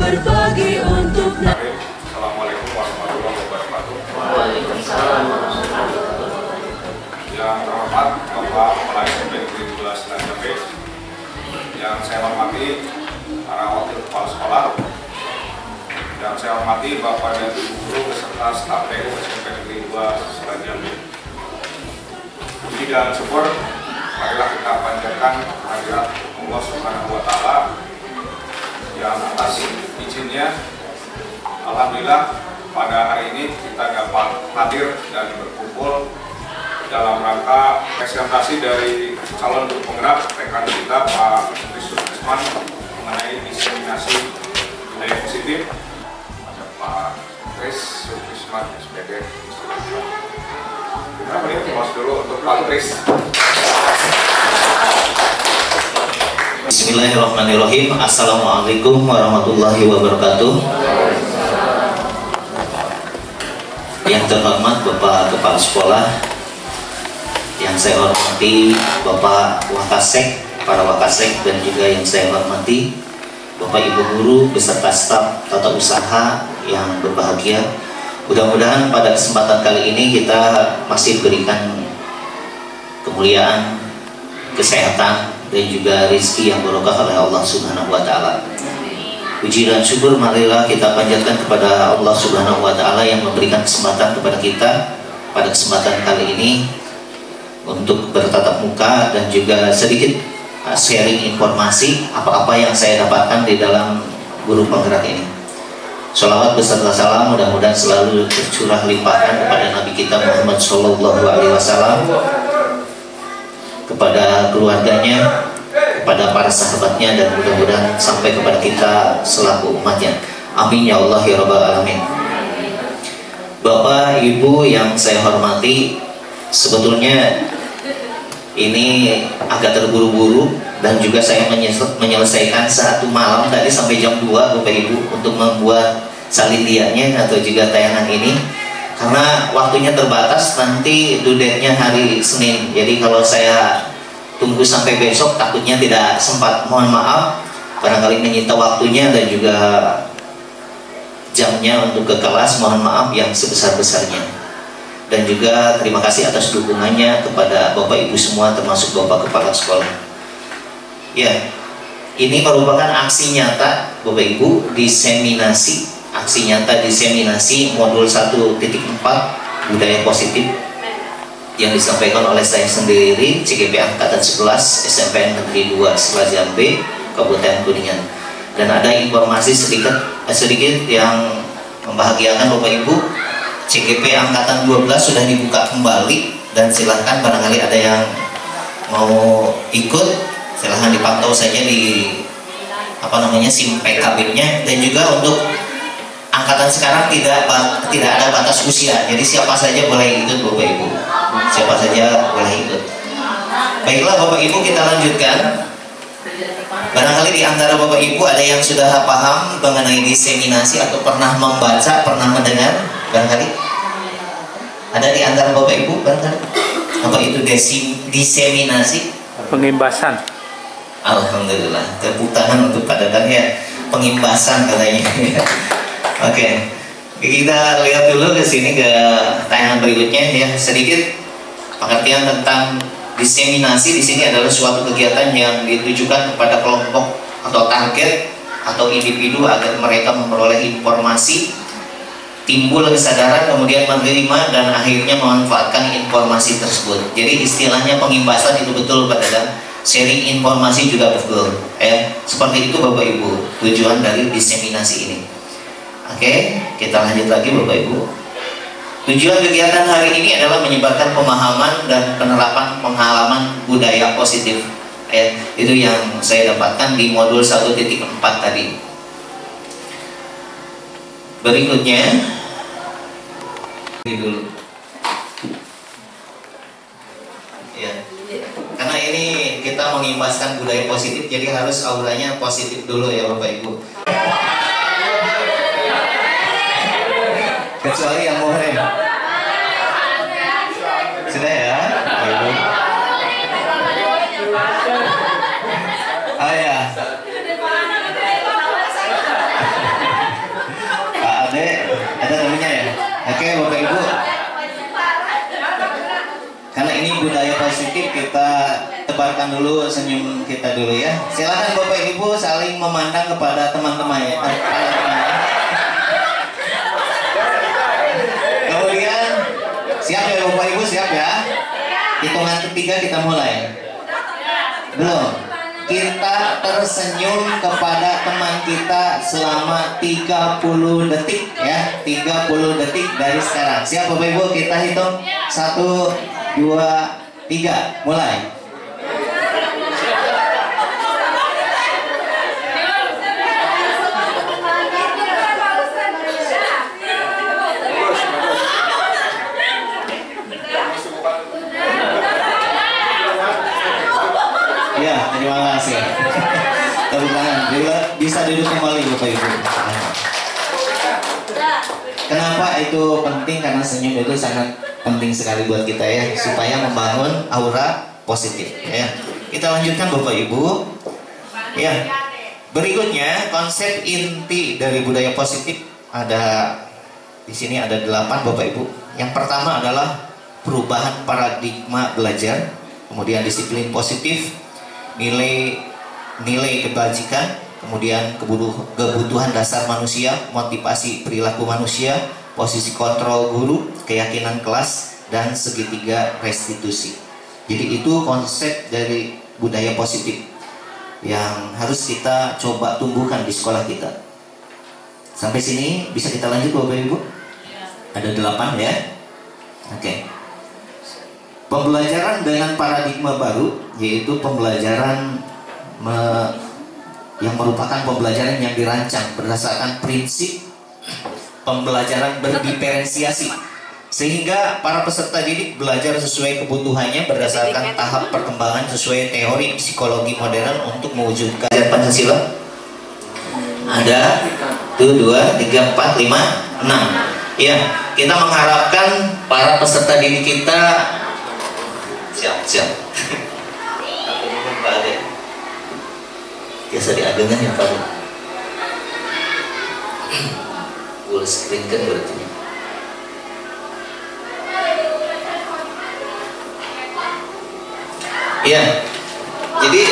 berbagi untuk. Assalamualaikum warahmatullahi wabarakatuh. Waalaikumsalam warahmatullahi wabarakatuh. Yang terhormat Bapak Kepala SMP Negeri 12 Cilacap, yang saya hormati para wakil kepala sekolah, yang saya hormati Bapak dan Ibu guru beserta staf PU SMP Negeri 2 Cilacap. Puji dan syukur marilah kita panjatkan kehadirat Allah Subhanahu wa Ta'ala yang atas izinnya alhamdulillah pada hari ini kita dapat hadir dan berkumpul dalam rangka presentasi dari calon guru penggerak rekan kita Pak Tris Sukesman mengenai diseminasi budaya positif. Ada Pak Tris Sukesman SPD. Kita beri aplaus dulu untuk Pak Tris. Bismillahirrahmanirrahim. Assalamualaikum warahmatullahi wabarakatuh. Yang terhormat Bapak Kepala Sekolah, yang saya hormati Bapak Wakasek, para Wakasek, dan juga yang saya hormati Bapak Ibu guru beserta staf tata usaha yang berbahagia. Mudah-mudahan pada kesempatan kali ini kita masih berikan kemuliaan, kesehatan, dan juga rezeki yang barokah oleh Allah Subhanahu wa Ta'ala. Puji dan syukur marilah kita panjatkan kepada Allah Subhanahu wa Ta'ala yang memberikan kesempatan kepada kita pada kesempatan kali ini untuk bertatap muka dan juga sedikit sharing informasi apa-apa yang saya dapatkan di dalam guru penggerak ini. Sholawat beserta salam mudah-mudahan selalu tercurah limpahkan kepada Nabi kita Muhammad Sallallahu Alaihi Wasallam, kepada keluarganya, kepada para sahabatnya, dan mudah-mudahan sampai kepada kita selaku umatnya. Amin ya Allah ya Rabbal Alamin. Bapak Ibu yang saya hormati, sebetulnya ini agak terburu-buru dan juga saya menyelesaikan satu malam tadi sampai jam 2 Bapak Ibu untuk membuat salindianya atau juga tayangan ini, karena waktunya terbatas, nanti due date-nya hari Senin. Jadi kalau saya tunggu sampai besok takutnya tidak sempat, mohon maaf barangkali menyita waktunya dan juga jamnya untuk ke kelas, mohon maaf yang sebesar-besarnya. Dan juga terima kasih atas dukungannya kepada Bapak Ibu semua termasuk Bapak Kepala Sekolah. Ya, ini merupakan aksi nyata Bapak Ibu, aksi nyata diseminasi modul 1.4 budaya positif yang disampaikan oleh saya sendiri, CGP Angkatan 11 SMP Negeri 2 Cilacap B, Kabupaten Kuningan. Dan ada informasi sedikit yang membahagiakan Bapak Ibu, CGP Angkatan 12 sudah dibuka kembali dan silahkan barangkali ada yang mau ikut, silahkan dipantau saja di SIM PKB-nya. Dan juga untuk angkatan sekarang tidak ada batas usia, jadi siapa saja boleh ikut Bapak Ibu, siapa saja boleh ikut. Baiklah Bapak Ibu, kita lanjutkan. Barangkali di antara Bapak Ibu ada yang sudah paham mengenai diseminasi atau pernah membaca, pernah mendengar, barangkali ada di antara Bapak Ibu barangkali apa itu diseminasi? Pengimbasan. Alhamdulillah, tepuk tangan untuk Pak Dadang ya, pengimbasan katanya. Oke, kita lihat dulu ke sini ke tayangan berikutnya ya, sedikit pengertian tentang diseminasi. Di sini adalah suatu kegiatan yang ditujukan kepada kelompok atau target atau individu agar mereka memperoleh informasi, timbul kesadaran, kemudian menerima dan akhirnya memanfaatkan informasi tersebut. Jadi istilahnya pengimbasan itu betul Pak Dadang, sharing informasi juga betul. Seperti itu Bapak Ibu tujuan dari diseminasi ini. Oke, kita lanjut lagi Bapak Ibu. Tujuan kegiatan hari ini adalah menyebarkan pemahaman dan penerapan pengalaman budaya positif. Itu yang saya dapatkan di modul 1.4 tadi. Berikutnya ini dulu. Ya. Karena ini kita mengimbaskan budaya positif, jadi harus auranya positif dulu ya Bapak Ibu. Kecuali yang muhrim. Sudah ya? Ibu. Oh ya. Karena ini budaya positif, kita tebarkan dulu senyum kita dulu ya. Silakan Bapak Ibu saling memandang kepada teman-temannya. Kemudian siap ya Bapak Ibu, siap ya? Hitungan ketiga kita mulai. Belum. Kita tersenyum kepada teman kita selama 30 detik ya. 30 detik dari sekarang. Siap Bapak Ibu, kita hitung 1, 2, 3, mulai. Ya, terima kasih. Tepuk tangan. Bisa duduk kembali Bapak Ibu. Kenapa itu penting? Karena senyum itu sangat penting sekali buat kita ya, supaya membangun aura positif ya. Kita lanjutkan Bapak Ibu. Ya. Berikutnya konsep inti dari budaya positif ada di sini ada 8 Bapak Ibu. Yang pertama adalah perubahan paradigma belajar, kemudian disiplin positif, nilai kebajikan, kemudian kebutuhan dasar manusia, motivasi perilaku manusia, posisi kontrol guru, keyakinan kelas, dan segitiga restitusi. Jadi itu konsep dari budaya positif yang harus kita coba tumbuhkan di sekolah kita. Sampai sini bisa kita lanjut Bapak Ibu? Ada 8 ya. Oke. Pembelajaran dengan paradigma baru, yaitu pembelajaran yang merupakan pembelajaran yang dirancang berdasarkan prinsip pembelajaran berdiferensiasi, sehingga para peserta didik belajar sesuai kebutuhannya berdasarkan tahap perkembangan sesuai teori psikologi modern untuk mewujudkan Pancasila. Ada 1, 2, 3, 4, 5, 6. Ya, kita mengharapkan para peserta didik kita siap. Aku mohon Pak Ade. Biasa diagengan ya Pak Ade. Full screen kan berarti. Iya. Jadi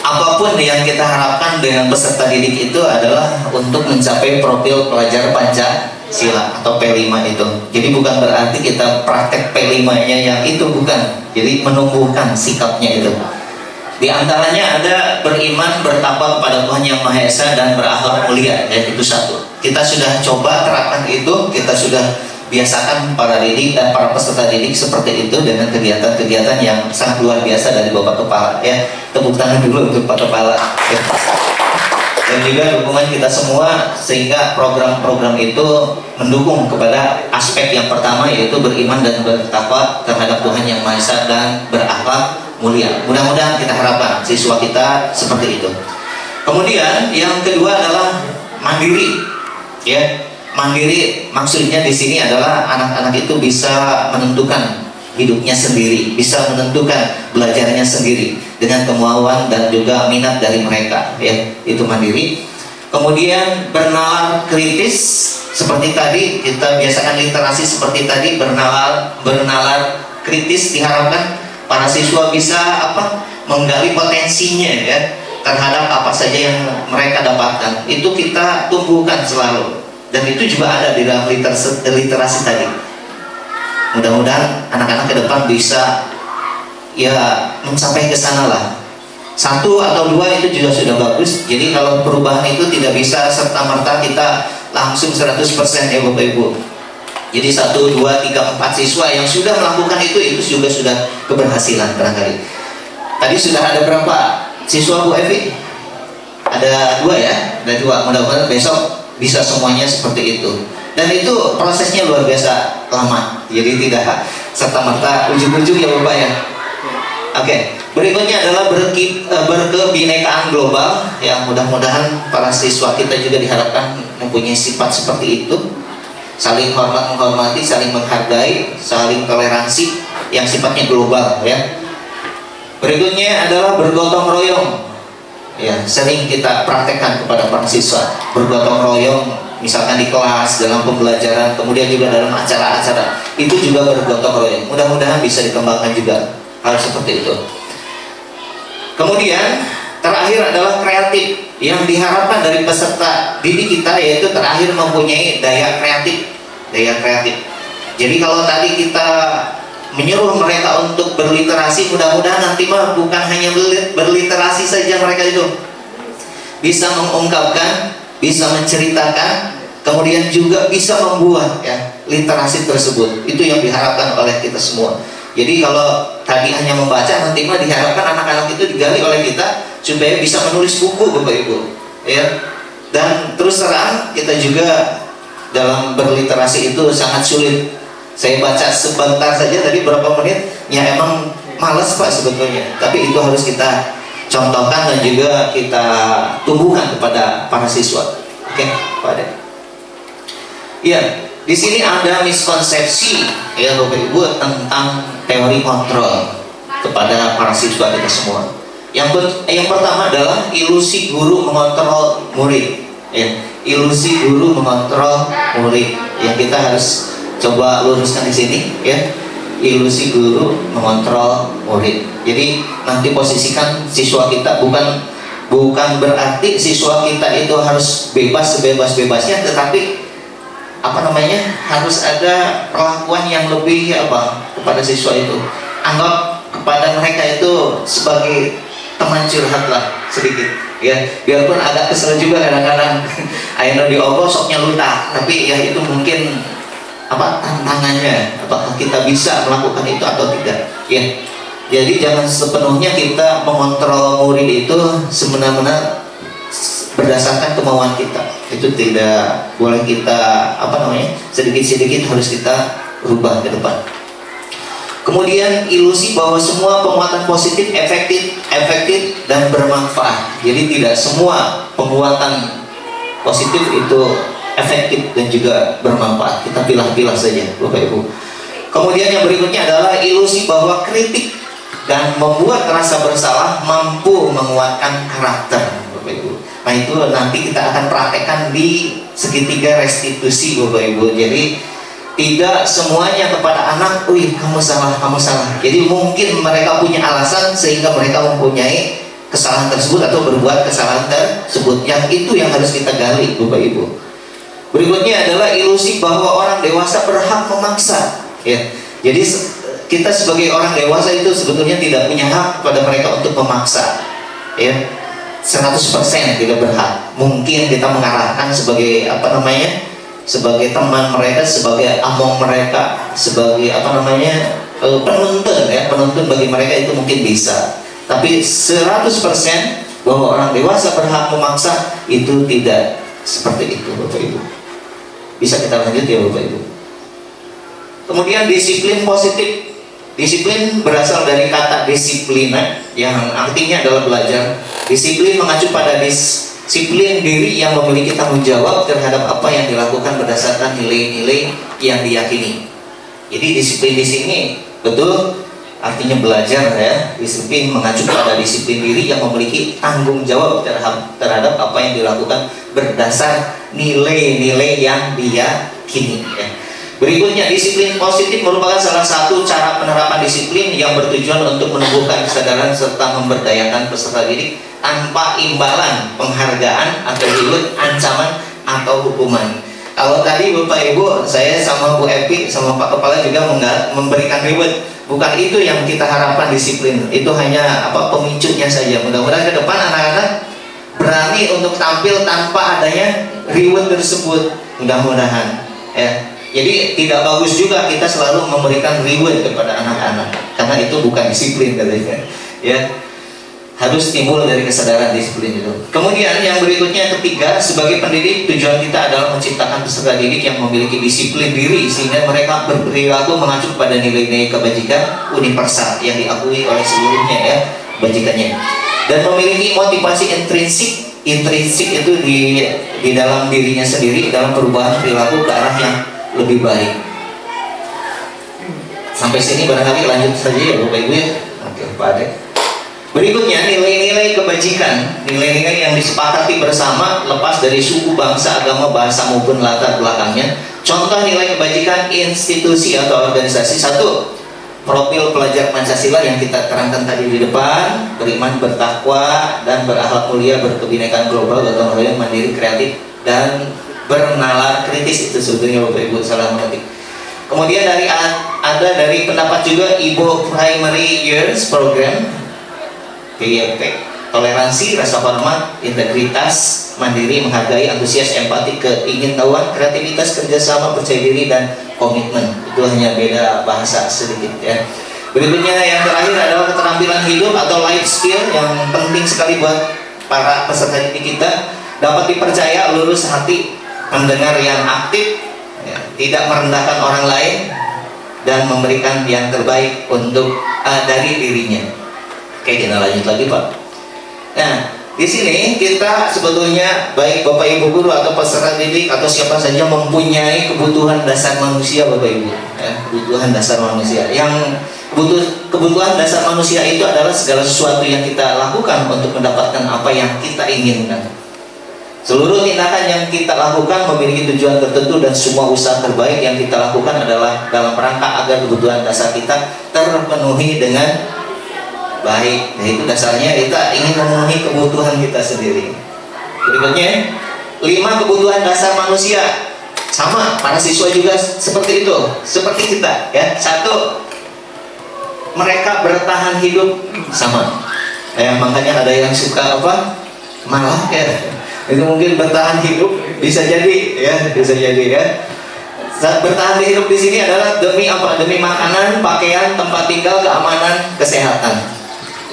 apapun yang kita harapkan dengan peserta didik itu adalah untuk mencapai profil pelajar Pancasila atau P5 itu. Jadi bukan berarti kita praktek P5-nya yang itu, bukan. Jadi menumbuhkan sikapnya itu. Di antaranya ada beriman, bertakwa kepada Tuhan Yang Maha Esa, dan berakhlak mulia, ya, itu satu. Kita sudah coba terapkan itu, kita sudah biasakan para didik dan para peserta didik seperti itu dengan kegiatan-kegiatan yang sangat luar biasa dari Bapak Kepala ya. Tepuk tangan dulu untuk Pak Kepala ya. Dan juga dukungan kita semua, sehingga program-program itu mendukung kepada aspek yang pertama, yaitu beriman dan bertakwa terhadap Tuhan Yang Maha Esa dan berakhlak mulia. Mudah-mudahan kita harapkan siswa kita seperti itu. Kemudian yang kedua adalah mandiri ya. Mandiri maksudnya di sini adalah anak-anak itu bisa menentukan hidupnya sendiri, bisa menentukan belajarnya sendiri dengan kemauan dan juga minat dari mereka ya. Itu mandiri. Kemudian bernalar kritis, seperti tadi kita biasakan literasi seperti tadi, bernalar kritis. Diharapkan para siswa bisa menggali potensinya ya terhadap apa saja yang mereka dapatkan. Itu kita tumbuhkan selalu. Dan itu juga ada di dalam literasi tadi. Mudah-mudahan anak-anak ke depan bisa ya mencapai ke sana lah. 1 atau 2 itu juga sudah bagus. Jadi kalau perubahan itu tidak bisa serta-merta kita langsung 100% ya Bapak Ibu. Jadi 1, 2, 3, 4 siswa yang sudah melakukan itu juga sudah keberhasilan barangkali. Tadi sudah ada berapa siswa Bu Evi? Ada 2 ya? Ada 2. Mudah-mudahan besok bisa semuanya seperti itu. Dan itu prosesnya luar biasa lama. Jadi tidak serta-merta ujung-ujung ya Bapak ya. Oke. Berikutnya adalah berkebinekaan global. Yang mudah-mudahan para siswa kita juga diharapkan mempunyai sifat seperti itu. Saling hormat menghormati, saling menghargai, saling toleransi yang sifatnya global ya. Berikutnya adalah bergotong royong. Ya, sering kita praktekkan kepada para siswa, bergotong royong misalkan di kelas, dalam pembelajaran, kemudian juga dalam acara-acara, itu juga bergotong royong. Mudah-mudahan bisa dikembangkan juga hal seperti itu. Kemudian terakhir adalah kreatif, yang diharapkan dari peserta didik kita yaitu terakhir mempunyai daya kreatif. Jadi kalau tadi kita menyuruh mereka untuk berliterasi, mudah-mudahan nanti mah bukan hanya berliterasi saja, mereka itu bisa mengungkapkan, bisa menceritakan, kemudian juga bisa membuat ya literasi tersebut. Itu yang diharapkan oleh kita semua. Jadi kalau tadi hanya membaca, nanti mah diharapkan anak-anak itu digali oleh kita supaya bisa menulis buku, Bapak Ibu, ya. Dan terus terang kita juga dalam berliterasi itu sangat sulit. Saya baca sebentar saja tadi berapa menit, ya emang males Pak sebetulnya. Tapi itu harus kita contohkan dan juga kita tumbuhkan kepada para siswa. Oke, Pak Ade. Iya, di sini ada miskonsepsi ya Bapak Ibu tentang teori kontrol kepada para siswa kita semua. Yang pertama adalah ilusi guru mengontrol murid. Ya, ilusi guru mengontrol murid yang kita harus coba luruskan di sini ya. Ilusi guru mengontrol murid. Jadi nanti posisikan siswa kita bukan berarti siswa kita itu harus bebas sebebas-bebasnya, tetapi harus ada perlakuan yang lebih kepada siswa itu. Anggap kepada mereka itu sebagai teman curhat lah sedikit ya, biarpun agak kesel juga kadang-kadang ayeuna diobrol soknya luta, tapi ya itu mungkin tantangannya, apakah kita bisa melakukan itu atau tidak ya. Jadi jangan sepenuhnya kita mengontrol murid itu semena-mena berdasarkan kemauan kita. Itu tidak boleh kita sedikit-sedikit harus kita rubah ke depan. Kemudian ilusi bahwa semua penguatan positif efektif dan bermanfaat. Jadi tidak semua penguatan positif itu efektif dan juga bermanfaat. Kita pilah-pilah saja Bapak Ibu. Kemudian yang berikutnya adalah ilusi bahwa kritik dan membuat rasa bersalah mampu menguatkan karakter Bapak Ibu. Nah itu nanti kita akan praktekkan di segitiga restitusi Bapak Ibu. Jadi tidak semuanya kepada anak, kamu salah. Jadi mungkin mereka punya alasan sehingga mereka mempunyai kesalahan tersebut atau berbuat kesalahan tersebut. Yang itu yang harus kita gali Bapak Ibu. Berikutnya adalah ilusi bahwa orang dewasa berhak memaksa ya. Jadi kita sebagai orang dewasa itu sebetulnya tidak punya hak pada mereka untuk memaksa ya. 100% tidak berhak. Mungkin kita mengarahkan sebagai sebagai teman mereka, sebagai among mereka, sebagai penuntun bagi mereka itu mungkin bisa. Tapi 100% bahwa orang dewasa berhak memaksa itu tidak seperti itu Bapak Ibu. Bisa kita lanjut ya Bapak Ibu. Kemudian disiplin positif. Disiplin berasal dari kata disiplina yang artinya adalah belajar. Disiplin mengacu pada disiplin diri yang memiliki tanggung jawab terhadap apa yang dilakukan berdasarkan nilai-nilai yang diyakini. Jadi disiplin di sini betul artinya belajar ya. Disiplin mengacu pada disiplin diri yang memiliki tanggung jawab terhadap apa yang dilakukan berdasar nilai-nilai yang diyakini ya. Berikutnya, disiplin positif merupakan salah satu cara penerapan disiplin yang bertujuan untuk menumbuhkan kesadaran serta memberdayakan peserta didik tanpa imbalan, penghargaan atau reward, ancaman atau hukuman. Kalau tadi Bapak Ibu, saya sama Bu Epi sama Pak Kepala juga memberikan reward. Bukan itu yang kita harapkan disiplin. Itu hanya pemicunya saja. Mudah-mudahan ke depan anak-anak berani untuk tampil tanpa adanya reward tersebut. Mudah-mudahan ya. Jadi tidak bagus juga kita selalu memberikan reward kepada anak-anak, karena itu bukan disiplin katanya. Ya, harus timbul dari kesadaran disiplin itu. Kemudian yang berikutnya ketiga, sebagai pendidik tujuan kita adalah menciptakan peserta didik yang memiliki disiplin diri sehingga mereka berperilaku mengacu pada nilai-nilai kebajikan universal yang diakui oleh seluruhnya ya kebajikannya, dan memiliki motivasi intrinsik itu di dalam dirinya sendiri dalam perubahan perilaku ke arah yang lebih baik. Sampai sini barangkali lanjut saja ya Bapak Ibu ya. Oke Pak Ade. Berikutnya nilai-nilai kebajikan kebajikan, nilai-nilai yang disepakati bersama lepas dari suku, bangsa, agama, bahasa maupun latar belakangnya. Contoh nilai kebajikan institusi atau organisasi: satu, profil pelajar Pancasila yang kita terangkan tadi di depan, beriman, bertakwa, dan berakhlak mulia, berkebinekaan global, gotong royong, mandiri, kreatif, dan bernalar kritis. Itu sebetulnya Bapak Ibu salah mengetik. Kemudian ada dari pendapat juga Ibu Primary Years Program, PYP, toleransi, rasa hormat, integritas, mandiri, menghargai, antusias, empati, keingintahuan, kreativitas, kerjasama, percaya diri, dan komitmen. Itu hanya beda bahasa sedikit ya. Berikutnya yang terakhir adalah keterampilan hidup atau life skill yang penting sekali buat para peserta didik kita. Dapat dipercaya, lurus hati, mendengar yang aktif, ya, tidak merendahkan orang lain, dan memberikan yang terbaik untuk dari dirinya. Oke, kita lanjut lagi Pak. Nah, di sini kita sebetulnya baik Bapak Ibu guru atau peserta didik atau siapa saja mempunyai kebutuhan dasar manusia Bapak Ibu. Ya, kebutuhan dasar manusia. Yang kebutuhan dasar manusia itu adalah segala sesuatu yang kita lakukan untuk mendapatkan apa yang kita inginkan. Seluruh tindakan yang kita lakukan memiliki tujuan tertentu dan semua usaha terbaik yang kita lakukan adalah dalam rangka agar kebutuhan dasar kita terpenuhi dengan baik. Nah, itu dasarnya kita ingin memenuhi kebutuhan kita sendiri. Berikutnya, 5 kebutuhan dasar manusia. Sama, para siswa juga seperti itu, seperti kita ya. 1, mereka bertahan hidup. Sama. Makanya ada yang suka apa? Malah ya. Itu mungkin bertahan hidup bisa jadi ya, bisa jadi ya. Bertahan hidup di sini adalah demi apa? Demi makanan, pakaian, tempat tinggal, keamanan, kesehatan.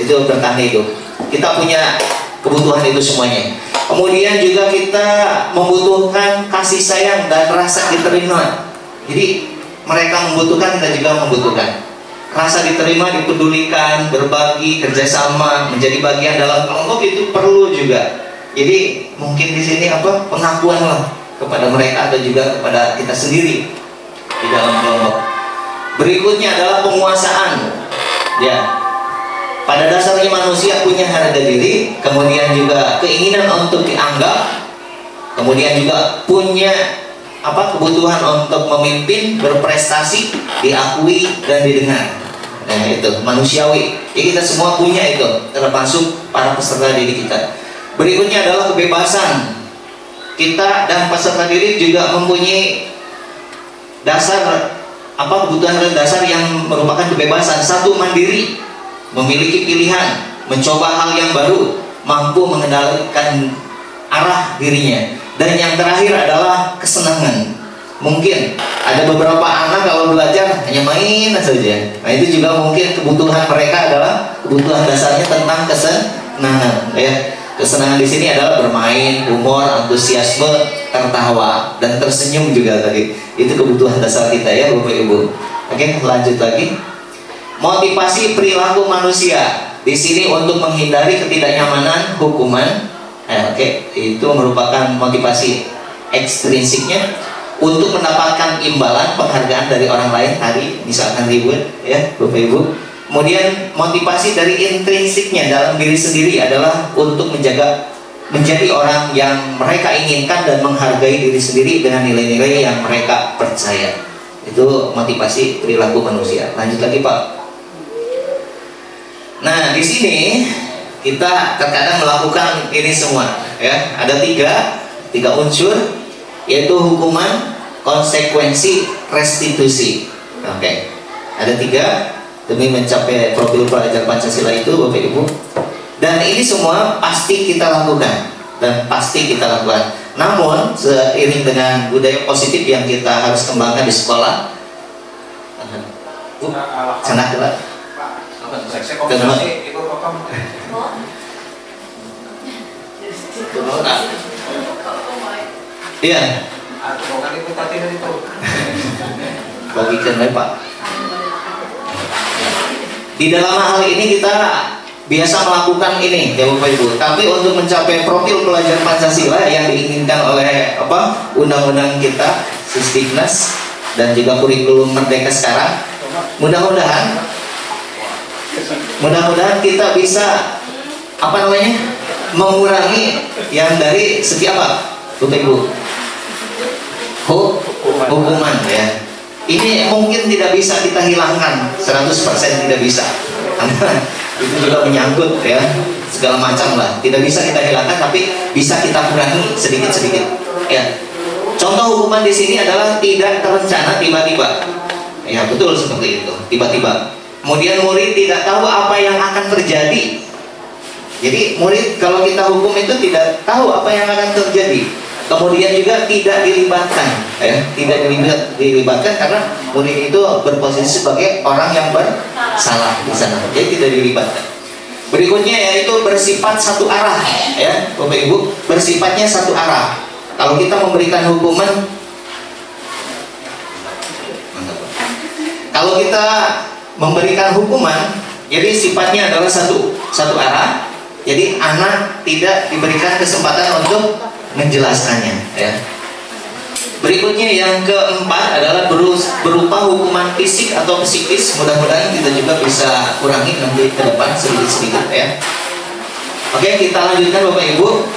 Itu bertahan hidup. Kita punya kebutuhan itu semuanya. Kemudian juga kita membutuhkan kasih sayang dan rasa diterima. Jadi mereka membutuhkan, kita juga membutuhkan. Rasa diterima, dipedulikan, berbagi, kerjasama, menjadi bagian dalam kelompok itu perlu juga. Jadi mungkin di sini apa, pengakuan lah kepada mereka atau juga kepada kita sendiri di dalam kelompok. Berikutnya adalah penguasaan. Ya, pada dasarnya manusia punya harga diri, kemudian juga keinginan untuk dianggap, kemudian juga punya apa, kebutuhan untuk memimpin, berprestasi, diakui dan didengar. Nah, itu manusiawi. Jadi kita semua punya itu, termasuk para peserta didik kita. Berikutnya adalah kebebasan. Kita dan peserta didik juga mempunyai dasar apa, kebutuhan dasar yang merupakan kebebasan. 1, mandiri, memiliki pilihan, mencoba hal yang baru, mampu mengendalikan arah dirinya. Dan yang terakhir adalah kesenangan. Mungkin ada beberapa anak kalau belajar hanya main saja. Nah, itu juga mungkin kebutuhan mereka adalah kebutuhan dasarnya tentang kesenangan ya. Kesenangan di sini adalah bermain, humor, antusiasme, tertawa, dan tersenyum juga tadi. Itu kebutuhan dasar kita ya Bapak Ibu. Oke, lanjut lagi. Motivasi perilaku manusia di sini untuk menghindari ketidaknyamanan, hukuman. Oke, itu merupakan motivasi ekstrinsiknya untuk mendapatkan imbalan, penghargaan dari orang lain tadi, misalkan reward ya Bapak Ibu. Kemudian motivasi dari intrinsiknya dalam diri sendiri adalah untuk menjadi orang yang mereka inginkan dan menghargai diri sendiri dengan nilai-nilai yang mereka percaya. Itu motivasi perilaku manusia. Lanjut lagi Pak. Nah, di sini kita terkadang melakukan ini semua ya. Ada tiga unsur, yaitu hukuman, konsekuensi, restitusi. Oke. Ada 3 demi mencapai profil pelajar Pancasila itu Bapak Ibu. Dan ini semua pasti kita lakukan dan pasti kita lakukan. Namun seiring dengan budaya positif yang kita harus kembangkan di sekolah. Sana kelak. Iya. Bagikan Pak. Di dalam hal ini kita biasa melakukan ini ya Bapak Ibu. Tapi untuk mencapai profil pelajar Pancasila yang diinginkan oleh apa, undang-undang kita, Sisdiknas dan juga kurikulum Merdeka sekarang, mudah-mudahan kita bisa apa namanya, mengurangi yang dari segi apa, Bapak Ibu? Hukuman ya. Ini mungkin tidak bisa kita hilangkan 100%, tidak bisa. Karena itu juga menyangkut ya segala macam lah. Tidak bisa kita hilangkan, tapi bisa kita kurangi sedikit-sedikit. Ya. Contoh hukuman di sini adalah tidak terencana tiba-tiba. Ya betul seperti itu, tiba-tiba. Kemudian murid tidak tahu apa yang akan terjadi. Jadi murid kalau kita hukum itu tidak tahu apa yang akan terjadi. Kemudian juga tidak dilibatkan, ya, tidak dilibatkan karena murid itu berposisi sebagai orang yang bersalah di sana. Jadi tidak dilibatkan. Berikutnya yaitu bersifat satu arah, ya, Bapak Ibu, bersifatnya satu arah. Kalau kita memberikan hukuman, kalau kita memberikan hukuman, jadi sifatnya adalah satu arah. Jadi anak tidak diberikan kesempatan untuk menjelaskannya. Ya. Berikutnya yang keempat adalah berupa hukuman fisik atau psikis. Mudah-mudahan kita juga bisa kurangi nanti ke depan sedikit-sedikit ya. Oke, kita lanjutkan Bapak Ibu.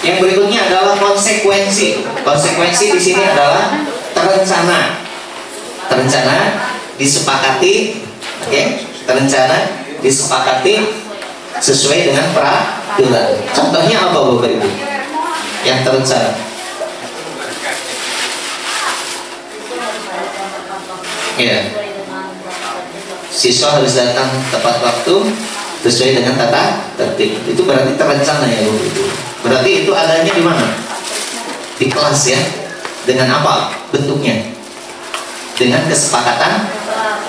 Yang berikutnya adalah konsekuensi. Konsekuensi di sini adalah terencana. Terencana disepakati, oke? Terencana disepakati sesuai dengan peraturan. Contohnya apa Bapak Ibu? Yang terencana. Ya. Siswa harus datang tepat waktu sesuai dengan tata tertib. Itu berarti terencana ya Bapak Ibu. Berarti itu adanya di mana? Di kelas ya. Dengan apa bentuknya? Dengan kesepakatan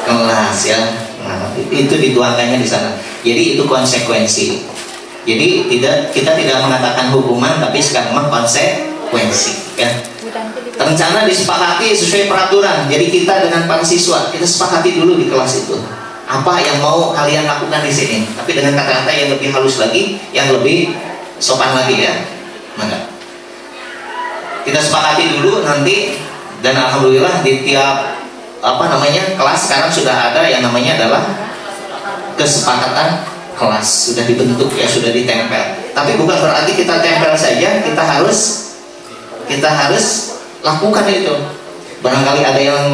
kelas ya. Nah, itu dituangkannya di sana. Jadi itu konsekuensi. Jadi kita tidak mengatakan hukuman, tapi sekarang konsekuensi. Ya. Rencana disepakati sesuai peraturan. Jadi kita dengan para siswa kita sepakati dulu di kelas itu apa yang mau kalian lakukan di sini. Tapi dengan kata-kata yang lebih halus lagi, yang lebih sopan lagi ya. Maka kita sepakati dulu nanti, dan alhamdulillah di tiap kelas sekarang sudah ada yang namanya adalah kesepakatan kelas, sudah dibentuk ya, sudah ditempel. Tapi bukan berarti kita tempel saja, kita harus lakukan itu. Barangkali ada yang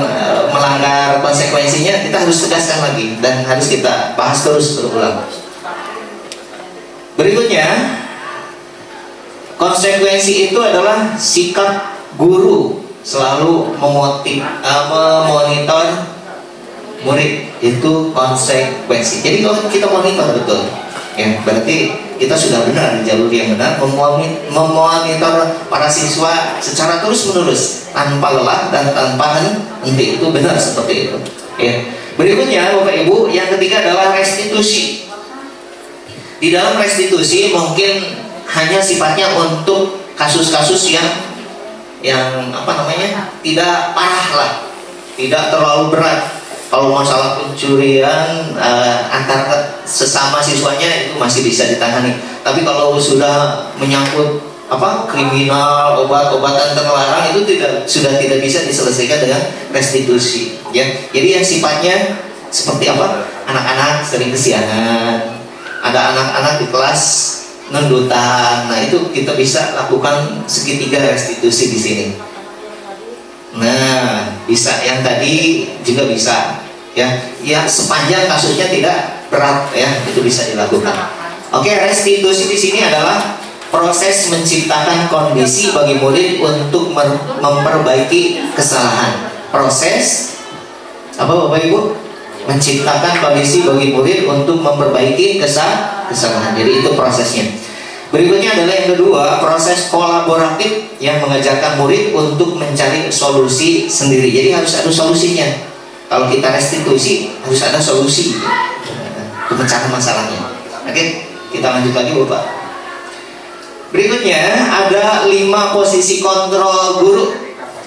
melanggar konsekuensinya, kita harus tegaskan lagi dan harus kita bahas terus berulang. Berikutnya, konsekuensi itu adalah sikap guru selalu memonitor murid, itu konsekuensi. Jadi kalau kita monitor betul, ya berarti kita sudah benar di jalur yang benar, memonitor para siswa secara terus-menerus tanpa lelah dan tanpa henti. Itu benar seperti itu. Ya. Berikutnya Bapak Ibu, yang ketiga adalah restitusi. Di dalam restitusi mungkin hanya sifatnya untuk kasus-kasus yang tidak parah lah, tidak terlalu berat. Kalau masalah pencurian antar sesama siswanya itu masih bisa ditangani. Tapi kalau sudah menyangkut kriminal, obat-obatan terlarang, itu sudah tidak bisa diselesaikan dengan restitusi. Ya, jadi yang sifatnya seperti anak-anak sering kesiangan, ada anak-anak di kelas ngendutan. Nah itu kita bisa lakukan segitiga restitusi di sini. Nah bisa, yang tadi juga bisa ya sepanjang kasusnya tidak berat ya, itu bisa dilakukan. Oke, restitusi di sini adalah proses menciptakan kondisi bagi murid untuk memperbaiki kesalahan. Proses Bapak Ibu? Menciptakan kondisi bagi murid untuk memperbaiki kesalahan. Jadi itu prosesnya. Berikutnya adalah yang kedua, proses kolaboratif yang mengajarkan murid untuk mencari solusi sendiri. Jadi harus ada solusinya. Kalau kita restitusi harus ada solusi pemecahan masalahnya. Oke, kita lanjut lagi Bapak. Berikutnya ada 5 posisi kontrol guru.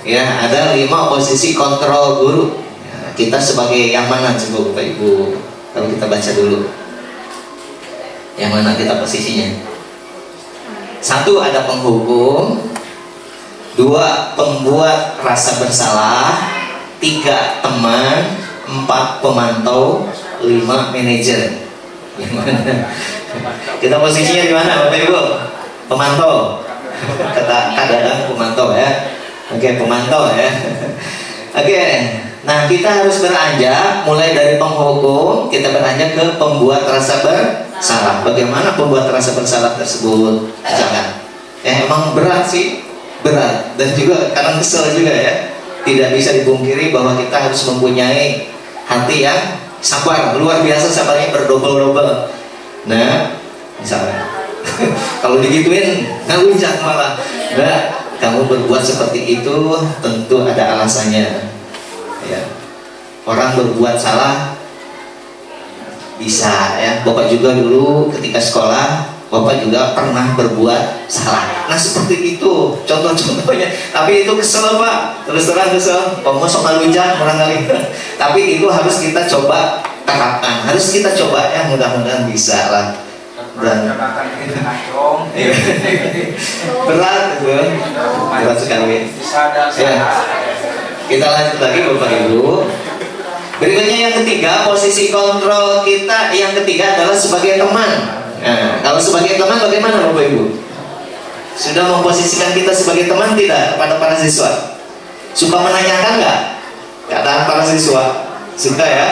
Ya, ada 5 posisi kontrol guru. Ya, kita sebagai yang mana coba Bapak Ibu? Kalau kita baca dulu, yang mana kita posisinya? 1 ada penghukum, 2 pembuat rasa bersalah, 3 teman, 4 pemantau, 5 manajer. Kita posisinya di mana Bapak Ibu? Pemantau. Kata Dadang pemantau ya. Oke, pemantau ya. Oke. Nah, kita harus beranjak mulai dari penghukum, kita beranjak ke pembuat rasa bersalah. Bagaimana pembuat rasa bersalah tersebut? Jangan. Ya, emang berat sih, berat, dan juga kadang kesel juga ya. Tidak bisa dipungkiri bahwa kita harus mempunyai hati yang sabar, luar biasa sabarnya, berdobel-dobel. Nah, misalnya kalau digituin ngelunjak malah. Nah, kamu berbuat seperti itu tentu ada alasannya. Ya. Orang berbuat salah bisa ya. Bapak juga dulu ketika sekolah, Bapak juga pernah berbuat salah. Nah seperti itu contoh-contohnya. Tapi itu kesel Pak, terus terang kesel. Kamu sok ngelunjak barangkali. Tapi itu harus kita coba terapkan, harus kita coba ya, mudah-mudahan bisa lah. Dan berat itu, berat sekali. Ya. Kita lanjut lagi Bapak Ibu. Berikutnya yang ketiga, posisi kontrol kita yang ketiga adalah sebagai teman. Nah, kalau sebagai teman bagaimana Bapak Ibu? Sudah memposisikan kita sebagai teman tidak kepada para siswa? Suka menanyakan nggak keadaan para siswa? Suka ya?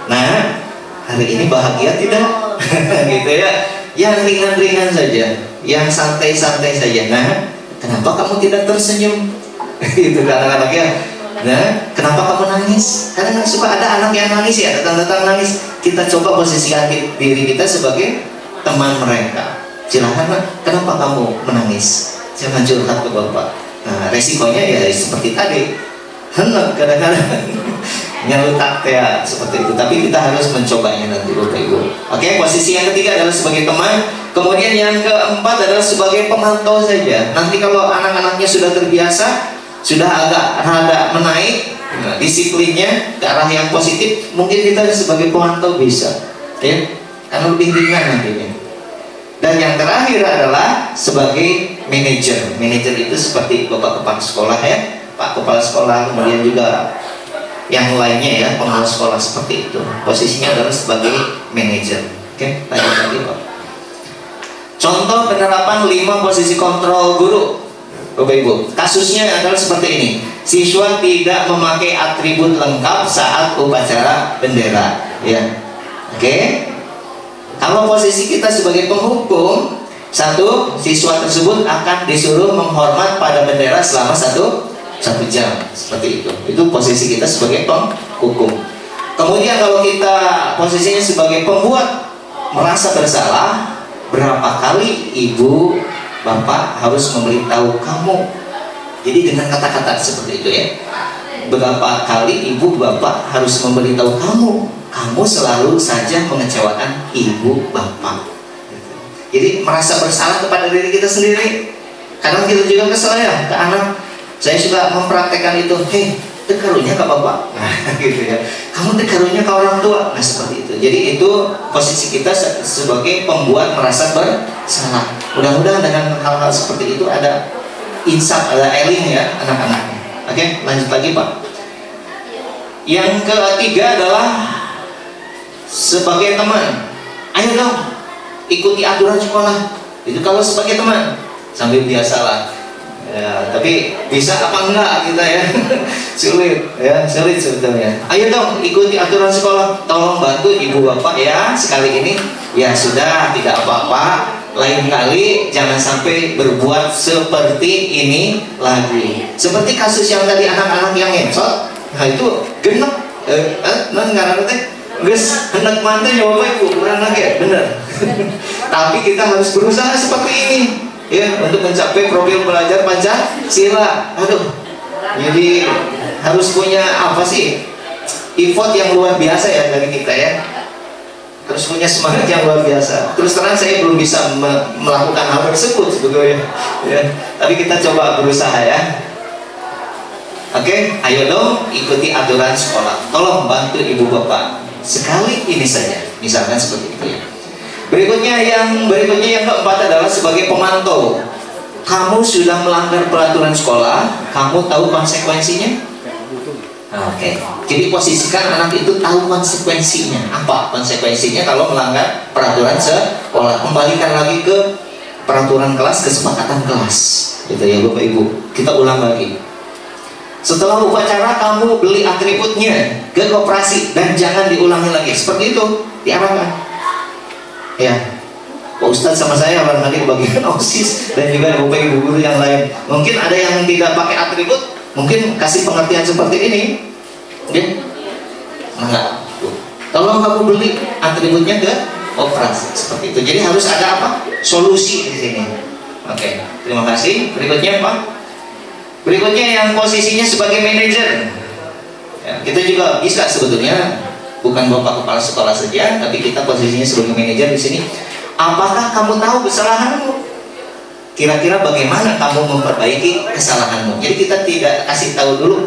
Nah, hari ini bahagia tidak? Gitu ya. Yang ringan-ringan saja, yang santai-santai saja. Nah, kenapa kamu tidak tersenyum? Itu kadang-kadang ya. Nah, kenapa kamu nangis? Kadang suka ada anak yang nangis ya, datang-datang nangis. Kita coba posisikan diri kita sebagai teman mereka. Silakan, kenapa kamu menangis? Jangan curhat ke Bapak. Nah, resikonya ya seperti tadi. Henek kadang-kadang nyelutak ya seperti itu. Tapi kita harus mencobanya nanti Bapak Ibu. Oke, posisi yang ketiga adalah sebagai teman. Kemudian yang keempat adalah sebagai pemantau saja. Nanti kalau anak-anaknya sudah terbiasa, sudah agak rada menaik, nah, disiplinnya ke arah yang positif, mungkin kita sebagai pemantau bisa, ya, karena lebih ringan nantinya. Dan yang terakhir adalah sebagai manajer. Manajer itu seperti Bapak Kepala Sekolah ya, Pak Kepala Sekolah, kemudian juga yang lainnya ya, pengelola sekolah seperti itu. Posisinya adalah sebagai manajer. Oke, lanjut lagi Pak. Contoh penerapan 5 posisi kontrol guru. Bapak Ibu, kasusnya adalah seperti ini. Siswa tidak memakai atribut lengkap saat upacara bendera, ya. Oke. Kalau posisi kita sebagai penghukum, satu, siswa tersebut akan disuruh menghormat pada bendera selama satu jam, seperti itu. Itu posisi kita sebagai penghukum. Kemudian kalau kita posisinya sebagai pembuat merasa bersalah, berapa kali ibu Bapak harus memberitahu kamu. Jadi dengan kata-kata seperti itu ya. Berapa kali ibu bapak harus memberitahu kamu. Kamu selalu saja mengecewakan ibu bapak. Jadi merasa bersalah kepada diri kita sendiri. Kadang kita juga kesel ya ke anak. Saya suka mempraktekkan itu. Hei, tekarunya ke bapak. Nah, gitu ya. Kamu tekarunya ke orang tua. Nah seperti itu. Jadi itu posisi kita sebagai pembuat merasa bersalah. Mudah-mudahan dengan hal-hal seperti itu ada insaf, ada eling ya anak-anaknya. Oke, lanjut lagi Pak. Yang ketiga adalah sebagai teman. Ayo dong, ikuti aturan sekolah. Itu kalau sebagai teman, sambil biasalah. Ya, tapi bisa apa enggak kita ya? Sulit sebetulnya. Ayo dong, ikuti aturan sekolah. Tolong bantu ibu bapak ya sekali ini. Ya sudah, tidak apa-apa. Lain kali jangan sampai berbuat seperti ini lagi. Seperti kasus yang tadi anak-anak yang ngesot. Nah itu genep. Ngarang teh geus hendak manten ya bapak ibu kurang lagi bener. Tapi kita harus berusaha seperti ini. Ya, untuk mencapai profil belajar Pancasila. Aduh, jadi harus punya apa sih? Effort yang luar biasa ya dari kita ya. Harus punya semangat yang luar biasa. Terus terang saya belum bisa melakukan hal tersebut sebetulnya. Ya, tapi kita coba berusaha ya. Oke, ayo dong ikuti aturan sekolah. Tolong bantu ibu bapak. Sekali ini saja, misalkan seperti itu ya. Berikutnya yang keempat adalah sebagai pemantau. Kamu sudah melanggar peraturan sekolah, kamu tahu konsekuensinya? Oke. Jadi posisikan anak itu tahu konsekuensinya. Apa konsekuensinya kalau melanggar peraturan sekolah? Kembalikan lagi ke peraturan kelas, kesepakatan kelas. Gitu ya Bapak Ibu. Kita ulang lagi. Setelah upacara kamu beli atributnya ke koperasi dan jangan diulangi lagi. Seperti itu diarahkan. Ya. Pak Ustadz sama saya barangkali bagian OSIS dan juga Bapak Ibu guru yang lain. Mungkin ada yang tidak pakai atribut, mungkin kasih pengertian seperti ini. Ya. Enggak. Tolong kamu beli atributnya ke koperasi seperti itu. Jadi harus ada apa? Solusi di sini. Oke, terima kasih. Berikutnya Pak. Berikutnya yang posisinya sebagai manajer. Ya, kita juga bisa sebetulnya bukan Bapak kepala sekolah saja, tapi kita posisinya sebagai manajer di sini. Apakah kamu tahu kesalahanmu? Kira-kira bagaimana kamu memperbaiki kesalahanmu? Jadi kita tidak kasih tahu dulu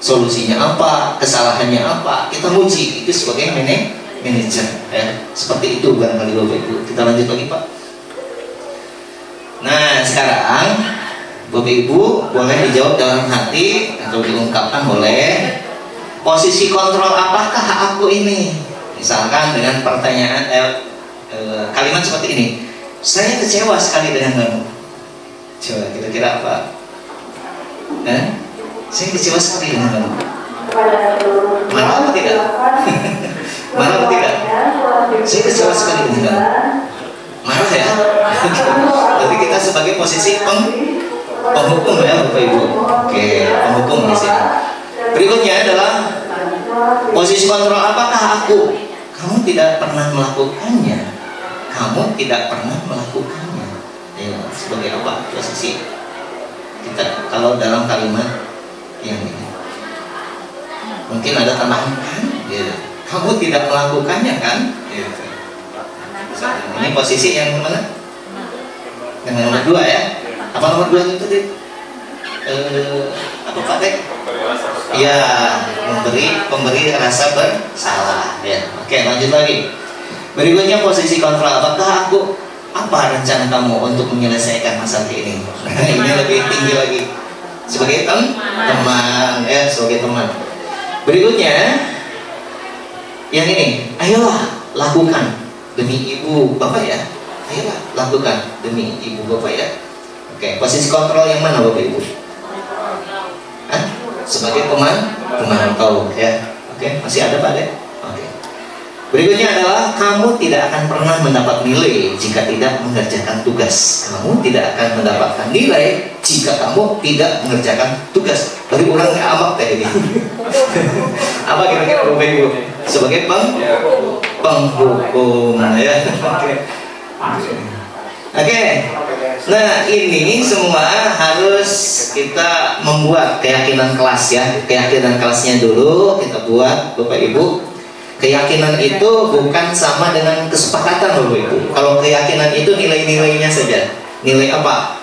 solusinya apa, kesalahannya apa. Kita muji itu sebagai manajer. Ya. Seperti itu barangkali Bapak Ibu. Kita lanjut lagi Pak. Nah sekarang Bapak Ibu boleh dijawab dalam hati atau diungkapkan oleh posisi kontrol apakah aku ini. Misalkan dengan pertanyaan kalimat seperti ini, saya kecewa sekali dengan kamu. Coba kira-kira apa? Saya kecewa sekali dengan kamu. Marah apa tidak? Marah apa tidak? Saya kecewa sekali dengan kamu. Marah ya? Jadi kita sebagai posisi penghukum ya Bapak Ibu. Oke, penghukum di sini. Berikutnya adalah posisi kontrol apakah aku? Kamu tidak pernah melakukannya. Kamu tidak pernah melakukannya. Ya, sebagai apa posisi kita kalau dalam kalimat yang ini? Mungkin ada tambahan kan? Ya. Kamu tidak melakukannya kan? Ya. Ini posisi yang mana? Yang nomor 2 ya. Apa nomor 2 itu tadi? Apa Pak Dek? Ya, pemberi rasa bersalah. Ya. Oke, lanjut lagi. Berikutnya posisi kontrol. Apakah apa rencana kamu untuk menyelesaikan masalah ini? Ini lebih tinggi lagi. Sebagai teman, ya, sebagai teman. Berikutnya, yang ini, ayolah lakukan demi ibu bapak ya. Ayolah lakukan demi ibu bapak ya. Oke, posisi kontrol yang mana Bapak Ibu? Sebagai pemantau ya. Oke, masih ada Pak Dek? Oke. Berikutnya adalah kamu tidak akan pernah mendapat nilai jika tidak mengerjakan tugas. Kamu tidak akan mendapatkan nilai jika kamu tidak mengerjakan tugas. Dari orangnya amak teh ini. Apa kira-kira Bapak Ibu? Sebagai penghukum ya. Oke. Nah ini semua harus kita membuat keyakinan kelas ya. Keyakinan kelasnya dulu kita buat Bapak Ibu. Keyakinan itu bukan sama dengan kesepakatan Bapak Ibu. Kalau keyakinan itu nilai-nilainya saja. Nilai apa?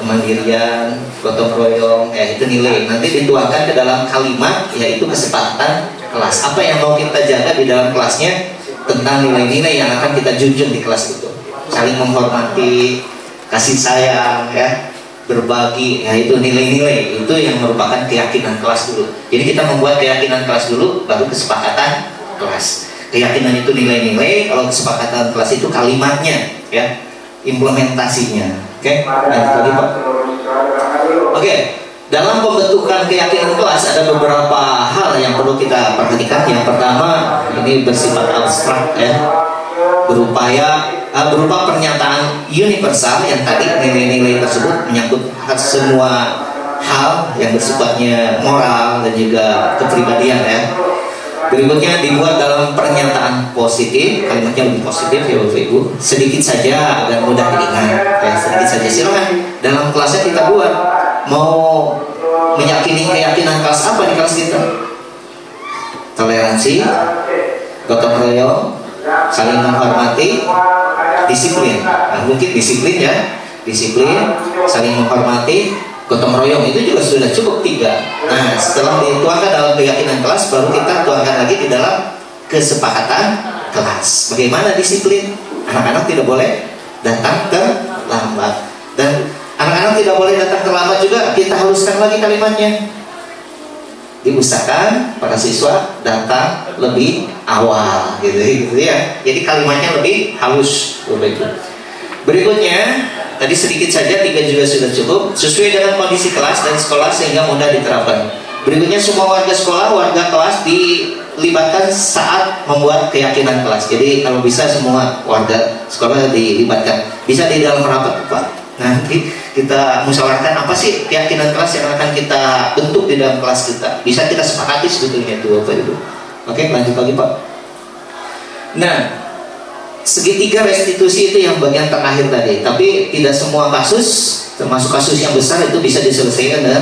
Kemandirian, gotong royong, ya itu nilai. Nanti dituangkan ke dalam kalimat yaitu kesepakatan kelas. Apa yang mau kita jaga di dalam kelasnya tentang nilai-nilai yang akan kita junjung di kelas itu. Saling menghormati, kasih sayang ya, berbagi, ya itu nilai-nilai. Itu yang merupakan keyakinan kelas dulu. Jadi kita membuat keyakinan kelas dulu, baru kesepakatan kelas. Keyakinan itu nilai-nilai, kalau kesepakatan kelas itu kalimatnya ya, implementasinya. Oke, lanjut lagi Pak. Oke, dalam pembentukan keyakinan kelas ada beberapa hal yang perlu kita perhatikan. Yang pertama, ini bersifat abstrak ya, berupa pernyataan universal yang tadi nilai-nilai tersebut menyangkut semua hal yang bersifatnya moral dan juga kepribadian ya. Berikutnya dibuat dalam pernyataan positif, kalimatnya lebih positif ya Bapak Ibu. Sedikit saja agar mudah diingat ya, sedikit saja. Silakan dalam kelasnya kita buat. Mau meyakini keyakinan kelas apa di kelas kita? Toleransi, gotong royong, saling menghormati, disiplin. Nah, mungkin disiplin ya, disiplin, saling menghormati, gotong royong itu juga sudah cukup 3. Nah, setelah dituangkan dalam keyakinan kelas, baru kita tuangkan lagi di dalam kesepakatan kelas. Bagaimana disiplin? Anak-anak tidak boleh datang terlambat. Dan anak-anak tidak boleh datang terlambat juga, kita haluskan lagi kalimatnya. diusahakan para siswa datang lebih awal gitu ya. Jadi kalimatnya lebih halus Bapak Ibu. Berikutnya tadi sedikit saja, 3 juga sudah cukup. Sesuai dengan kondisi kelas dan sekolah sehingga mudah diterapkan. Berikutnya semua warga sekolah, warga kelas dilibatkan saat membuat keyakinan kelas. Jadi kalau bisa semua warga sekolah dilibatkan. Bisa di dalam rapat Pak. Nanti kita musyawarahkan apa sih keyakinan kelas yang akan kita bentuk di dalam kelas kita. Bisa kita sepakati sebetulnya itu Bapak Ibu. Oke, lanjut lagi Pak. Nah, segitiga restitusi itu yang bagian terakhir tadi. Tapi tidak semua kasus, termasuk kasus yang besar itu bisa diselesaikan dengan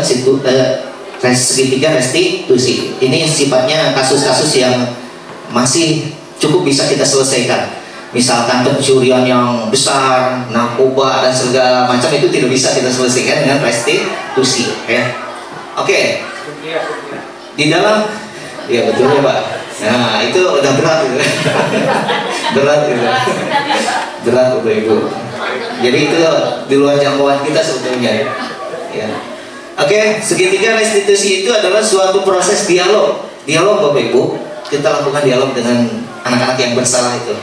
segitiga restitusi. Ini sifatnya kasus-kasus yang masih cukup bisa kita selesaikan. Misalkan pencurian yang besar, narkoba dan segala macam itu tidak bisa kita selesaikan dengan restitusi, ya. Oke. Di dalam, ya betul ya Pak. Nah itu udah berat, gitu. berat, gitu. Berat Bapak Ibu. Jadi itu di luar jangkauan kita sebetulnya, ya. Oke, segitiga restitusi itu adalah suatu proses dialog Bapak Ibu. Kita lakukan dialog dengan anak-anak yang bersalah itu,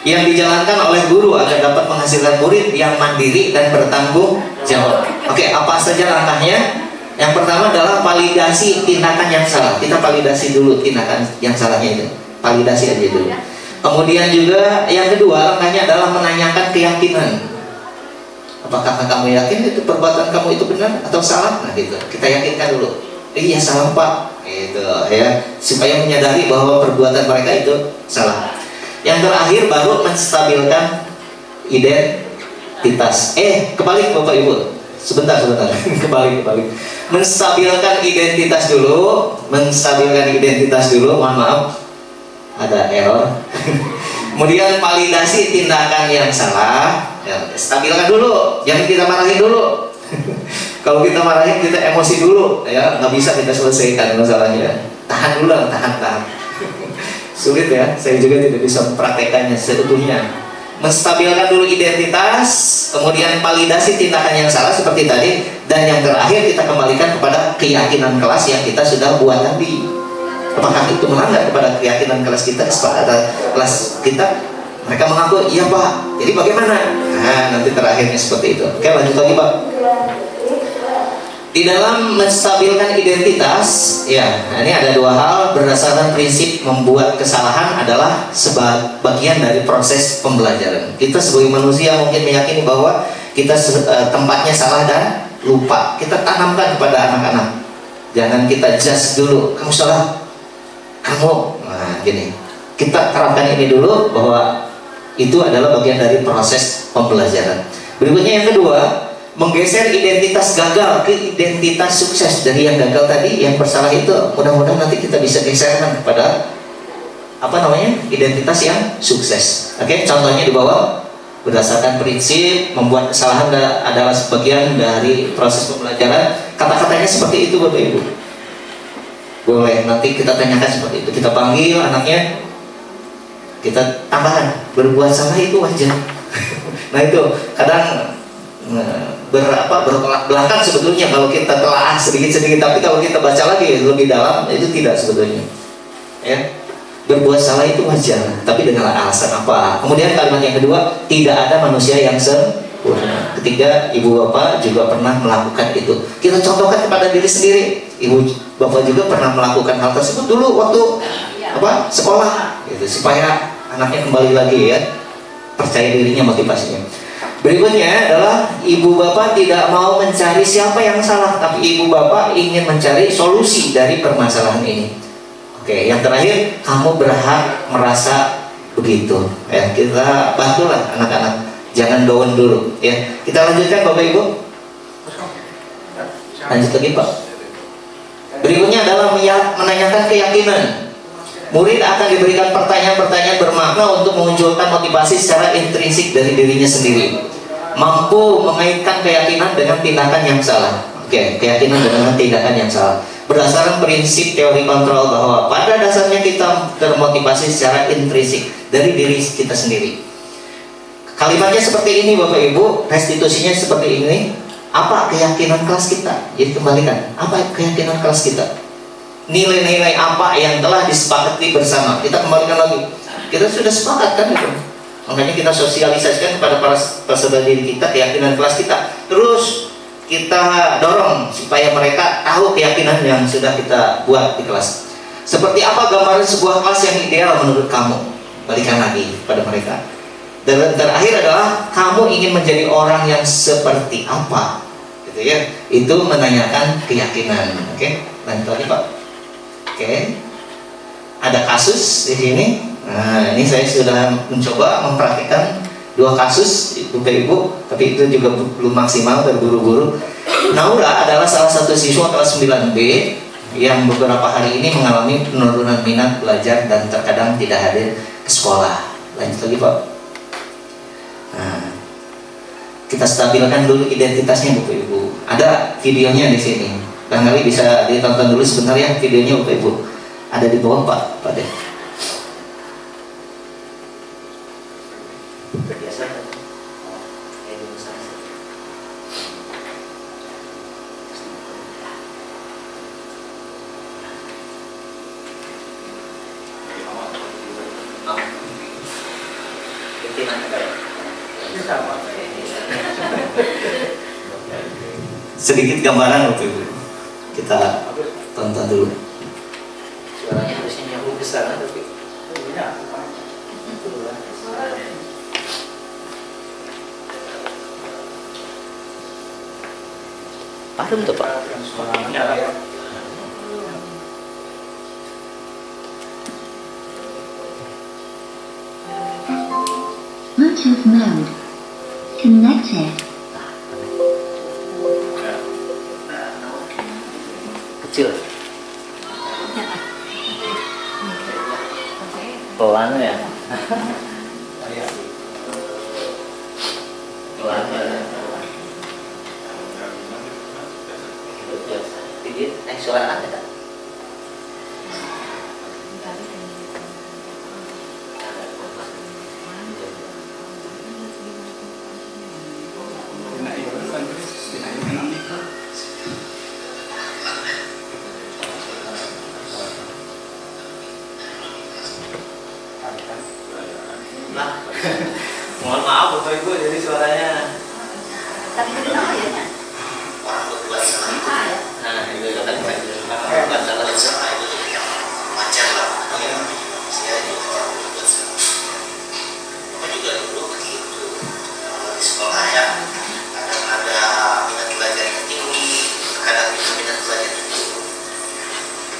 yang dijalankan oleh guru agar dapat menghasilkan murid yang mandiri dan bertanggung jawab. Oke, apa saja langkahnya? Yang pertama adalah validasi tindakan yang salah. Kita validasi dulu tindakan yang salahnya itu. Validasi aja dulu. Kemudian juga yang kedua langkahnya adalah menanyakan keyakinan. Apakah kamu yakin itu perbuatan kamu itu benar atau salah? Nah gitu. Kita yakinkan dulu. Iya salah Pak. Gitu ya. Supaya menyadari bahwa perbuatan mereka itu salah. Yang terakhir baru menstabilkan identitas. Kebalik Bapak Ibu. Sebentar. kebalik. Menstabilkan identitas dulu. Mohon maaf, ada error. Kemudian validasi tindakan yang salah. Ya, stabilkan dulu. Jangan kita marahin dulu. Kalau kita marahin kita emosi dulu, ya nggak bisa kita selesaikan masalahnya. Tahan dulu lah, tahan. Sulit ya, saya juga tidak bisa mempraktekannya seutuhnya. Menstabilkan dulu identitas, kemudian validasi tindakan yang salah seperti tadi, dan yang terakhir kita kembalikan kepada keyakinan kelas yang kita sudah buat tadi. Apakah itu melanggar kepada keyakinan kelas kita, kelas kita? Mereka mengaku, iya Pak. Jadi bagaimana? Nah, nanti terakhirnya seperti itu. Oke, lanjut lagi Pak. Di dalam menstabilkan identitas, ya, ini ada 2 hal. Berdasarkan prinsip membuat kesalahan adalah sebagian dari proses pembelajaran. Kita sebagai manusia mungkin meyakini bahwa kita tempatnya salah dan lupa. Kita tanamkan kepada anak-anak. Jangan kita judge dulu, kamu salah, kamu. Nah, gini. Kita terapkan ini dulu bahwa itu adalah bagian dari proses pembelajaran. Berikutnya yang kedua, menggeser identitas gagal ke identitas sukses. Dari yang gagal tadi, yang bersalah itu mudah-mudahan nanti kita bisa geserkan kepada identitas yang sukses. Oke, contohnya di bawah. Berdasarkan prinsip membuat kesalahan adalah sebagian dari proses pembelajaran. Kata-katanya seperti itu Bapak Ibu. Boleh nanti kita tanyakan seperti itu. Kita panggil anaknya, kita tambahkan berbuat salah itu wajar. Nah itu kadang bertolak belakang sebetulnya kalau kita telah sedikit-sedikit, tapi kalau kita baca lagi lebih dalam itu tidak sebetulnya, ya. Berbuat salah itu wajar, tapi dengan alasan apa? Kemudian kalimat yang kedua, tidak ada manusia yang sempurna. Ketiga, ibu bapak juga pernah melakukan itu. Kita contohkan kepada diri sendiri. Ibu bapak juga pernah melakukan hal tersebut dulu waktu sekolah, gitu, supaya anaknya kembali lagi ya, percaya dirinya, motivasinya. Berikutnya adalah ibu bapak tidak mau mencari siapa yang salah, tapi ibu bapak ingin mencari solusi dari permasalahan ini. Oke, yang terakhir, kamu berhak merasa begitu. Ya, kita bantulah anak-anak, jangan down dulu. Ya, kita lanjutkan Bapak Ibu. Lanjut lagi Pak. Berikutnya adalah menanyakan keyakinan. Murid akan diberikan pertanyaan-pertanyaan bermakna untuk memunculkan motivasi secara intrinsik dari dirinya sendiri. Mampu mengaitkan keyakinan dengan tindakan yang salah. Oke, keyakinan dengan tindakan yang salah. Berdasarkan prinsip teori kontrol bahwa pada dasarnya kita termotivasi secara intrinsik dari diri kita sendiri. Kalimatnya seperti ini Bapak Ibu, restitusinya seperti ini. Apa keyakinan kelas kita? Jadi kembalikan, apa keyakinan kelas kita? nilai-nilai apa yang telah disepakati bersama. Kita kembalikan lagi, kita sudah sepakat kan itu. Makanya kita sosialisasikan kepada para peserta didik kita keyakinan kelas kita. Terus kita dorong supaya mereka tahu keyakinan yang sudah kita buat di kelas. Seperti apa gambaran sebuah kelas yang ideal menurut kamu? Balikan lagi pada mereka. Dan terakhir adalah kamu ingin menjadi orang yang seperti apa, gitu ya? Itu menanyakan keyakinan. Oke, lanjut lagi Pak. Oke, ada kasus di sini. Nah, ini saya sudah mencoba mempraktikkan 2 kasus Bapak Ibu, tapi itu juga belum maksimal, terburu-buru. Naura adalah salah satu siswa kelas 9B yang beberapa hari ini mengalami penurunan minat belajar dan terkadang tidak hadir ke sekolah. Lanjut lagi Pak. Nah, kita stabilkan dulu identitasnya Bapak Ibu. Ada videonya di sini. Barangkali bisa ditonton dulu sebentar ya videonya Bapak Ibu. Ada di bawah Pak Dek. Sedikit gambaran Bapak Ibu, kita tonton dulu. Suaranya harusnya nyambung ke sana tapi padam tuh Pak. Bluetooth mode connected. Kecil. Pelan ya. Pelan ya. Jadi suara ada tak? Nah, mohon maaf Bapak Ibu, jadi suaranya. Tapi itu nama ya? Nah, itu kan bukan salah itu wajar lah. Saya juga dulu begitu di sekolah ya. Kadang ada minat belajar yang tinggi, kadang minat belajar yang turun.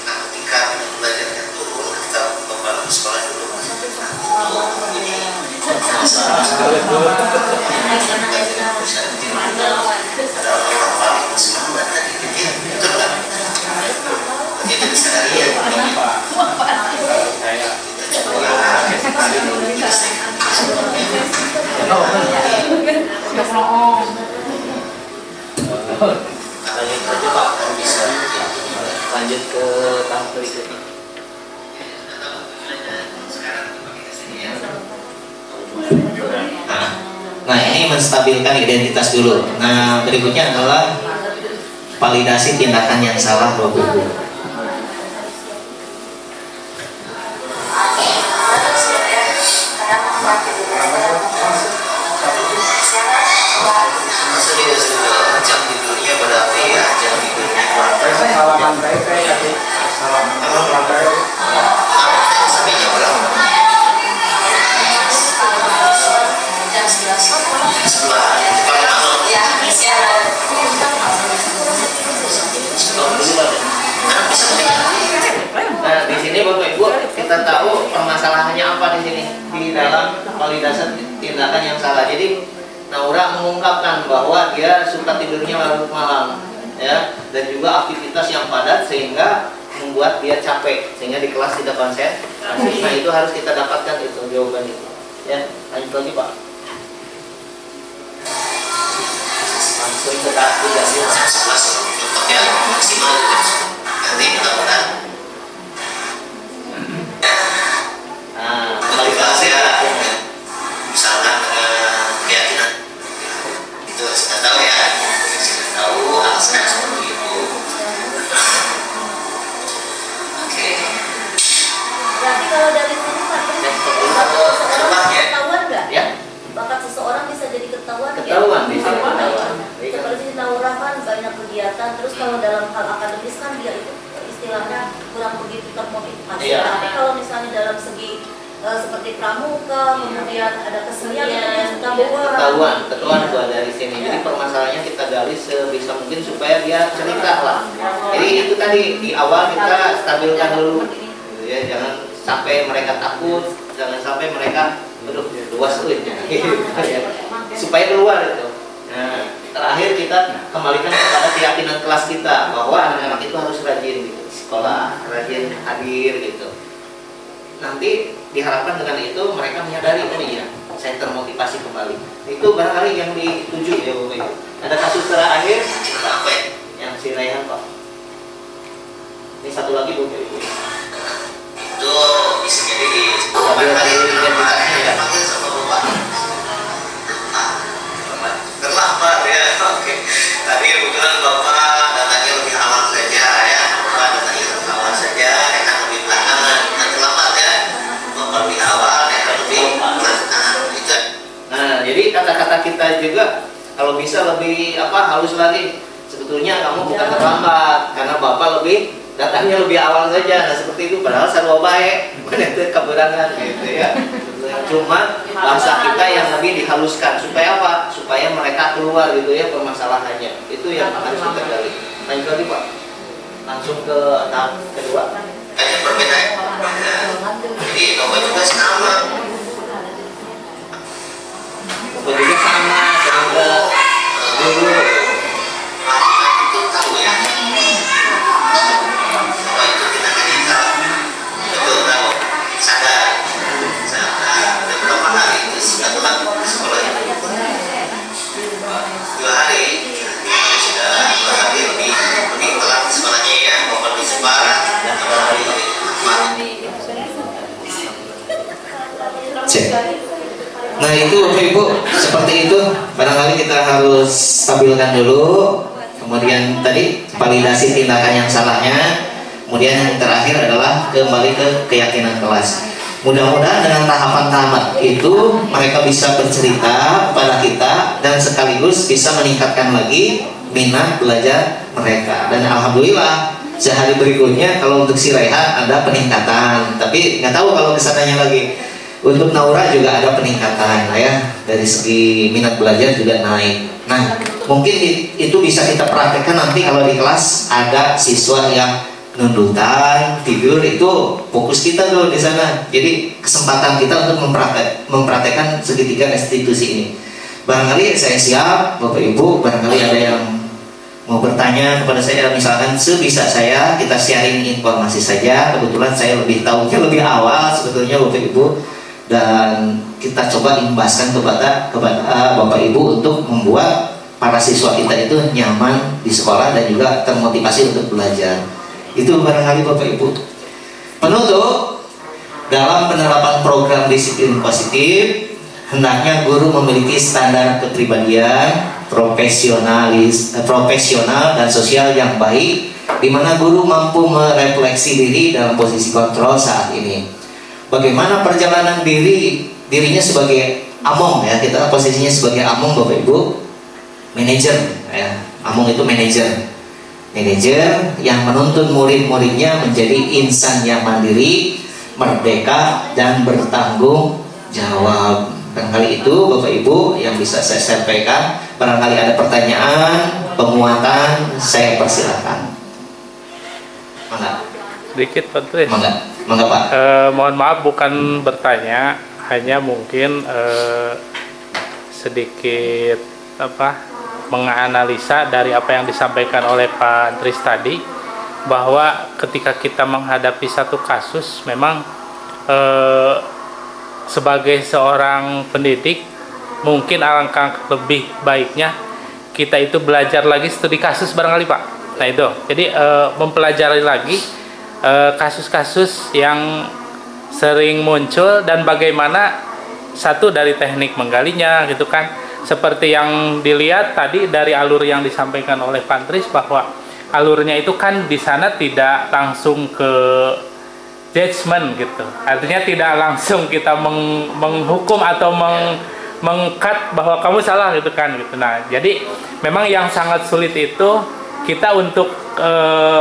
Nah, ketika minat belajarnya turun, kita bapak di sekolah dulu. Lanjut ke tahap berikutnya. Nah, ini menstabilkan identitas dulu. Nah, berikutnya adalah validasi tindakan yang salah Bapak Ibu. Jam tidurnya berarti ya, jam tidurnya salaman Nah, di sini Bapak Ibu kita tahu permasalahannya apa di sini di dalam validasi tindakan yang salah. Jadi Naura mengungkapkan bahwa dia suka tidurnya larut malam, ya, dan juga aktivitas yang padat sehingga membuat dia capek sehingga di kelas tidak konsen. Nah, itu harus kita dapatkan itu jawaban itu. Ya, lanjut lagi Pak. Langsung ke tahap 3 ya, maksimal nanti kita mudah. Nah, kembali ke Asia. Misalkan keyakinan itu sudah tahu ya, sudah tahu alasan seperti itu. terus kalau dalam hal akademis kan dia itu istilahnya kurang begitu termotivasi. Iya. Tapi kalau misalnya dalam segi seperti pramuka, kemudian ada kesenian, itu ketahuan gua dari sini. Jadi permasalahannya kita gali sebisa mungkin supaya dia cerita lah. Jadi itu tadi di awal kita stabilkan dulu, gitu ya. Jangan sampai mereka takut, jangan sampai mereka luas tuh ya. Supaya keluar itu. Nah, terakhir kita kembalikan kepada keyakinan kelas kita bahwa anak-anak itu harus rajin gitu, sekolah, rajin hadir gitu. Nanti diharapkan dengan itu mereka menyadari, oh iya, saya termotivasi kembali. Itu barangkali yang dituju ya Bapak Ibu. Ada kasus terakhir sampai yang si Raihan Pak. Ini satu lagi Bapak Ibu. Itu bisa jadi di panggil sama Bapak. Terlambat ya, oke. Tadi kebetulan Bapak datangnya lebih awal saja ya, Bapak datangnya lebih awal saja, enak lebih belakangan, terlambat ya. Bapak lebih awal, enak lebih belakangan. Itu. Nah, jadi kata-kata kita juga kalau bisa lebih halus lagi. Sebetulnya kamu bukan terlambat, karena Bapak datangnya lebih awal saja. Nah, seperti itu padahal sarwa baik, bukan itu keberangan gitu ya. Cuma bahasa kita yang lebih dihaluskan supaya apa? Supaya mereka keluar gitu ya permasalahannya. Itu yang harus kita gali. Lanjut lagi Pak. Langsung ke tahap kedua. Hanya perbedaan. Jadi Bapak juga sama. Bapak juga sama, sehingga dulu Itu tahu ya. Bahwa itu kita kan betul tahu, sadar. Beberapa hari itu sudah telat sekolah itu 2 hari sudah 2 hari lebih telat sekolahnya ya, Bapak lebih separah dan hari cek. Nah itu Bapak Ibu seperti itu. Barangkali kita harus stabilkan dulu. Kemudian tadi validasi tindakan yang salahnya. Kemudian yang terakhir adalah kembali ke keyakinan kelas. Mudah-mudahan dengan tahapan-tahapan itu mereka bisa bercerita kepada kita dan sekaligus bisa meningkatkan lagi minat belajar mereka. Dan alhamdulillah sehari berikutnya kalau untuk si Raihan ada peningkatan, tapi nggak tahu kalau kesananya lagi. Untuk Naura juga ada peningkatan ya, dari segi minat belajar juga naik. Nah mungkin itu bisa kita praktekkan nanti kalau di kelas ada siswa yang nundutan, tidur, itu fokus kita tuh di sana. Jadi kesempatan kita untuk mempraktekkan segitiga restitusi ini. Barangkali saya siap, Bapak Ibu, barangkali ada yang mau bertanya kepada saya, misalkan sebisa saya kita sharing informasi saja. Kebetulan saya lebih tahunya lebih awal sebetulnya Bapak Ibu, dan kita coba imbaskan kepada Bapak Ibu untuk membuat para siswa kita itu nyaman di sekolah dan juga termotivasi untuk belajar. Itu barangkali Bapak Ibu. Penutup, dalam penerapan program disiplin positif, hendaknya guru memiliki standar kepribadian profesional dan sosial yang baik, di mana guru mampu merefleksi diri dalam posisi kontrol saat ini. Bagaimana perjalanan dirinya sebagai among ya, kita posisinya sebagai among Bapak Ibu, manajer ya. Among itu manajer yang menuntun murid-muridnya menjadi insan yang mandiri, merdeka, dan bertanggung jawab. Barangkali itu Bapak Ibu yang bisa saya sampaikan. Barangkali ada pertanyaan, penguatan, saya persilakan. Mangga. Sedikit Pak Tris. Mangga Pak. Mohon maaf bukan bertanya, hanya mungkin sedikit menganalisa dari apa yang disampaikan oleh Pak Tris tadi, bahwa ketika kita menghadapi satu kasus, memang sebagai seorang pendidik mungkin alangkah lebih baiknya kita itu belajar lagi studi kasus barangkali Pak. Nah itu, jadi mempelajari lagi kasus-kasus yang sering muncul dan bagaimana satu dari teknik menggalinya gitu kan. Seperti yang dilihat tadi dari alur yang disampaikan oleh Pak Tris, bahwa alurnya itu kan di sana tidak langsung ke judgment gitu. Artinya tidak langsung kita menghukum atau mengkat bahwa kamu salah gitu kan gitu. Nah, jadi memang yang sangat sulit itu kita untuk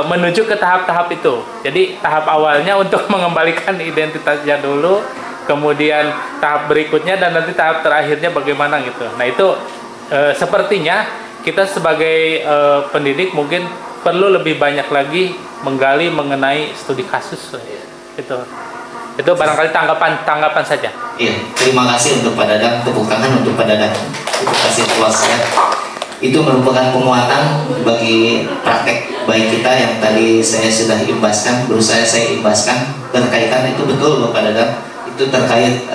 menuju ke tahap-tahap itu. Jadi tahap awalnya untuk mengembalikan identitasnya dulu, kemudian tahap berikutnya, dan nanti tahap terakhirnya bagaimana gitu. Nah itu sepertinya kita sebagai pendidik mungkin perlu lebih banyak lagi menggali mengenai studi kasus. Itu barangkali tanggapan saja. Iya, terima kasih untuk Pak Dadang, tepuk tangan untuk Pak Dadang. Terima kasih luas ya. Itu merupakan penguatan bagi praktek baik kita yang tadi saya sudah imbaskan, berusaha saya imbaskan berkaitan itu betul Bapak Dadang. Itu terkait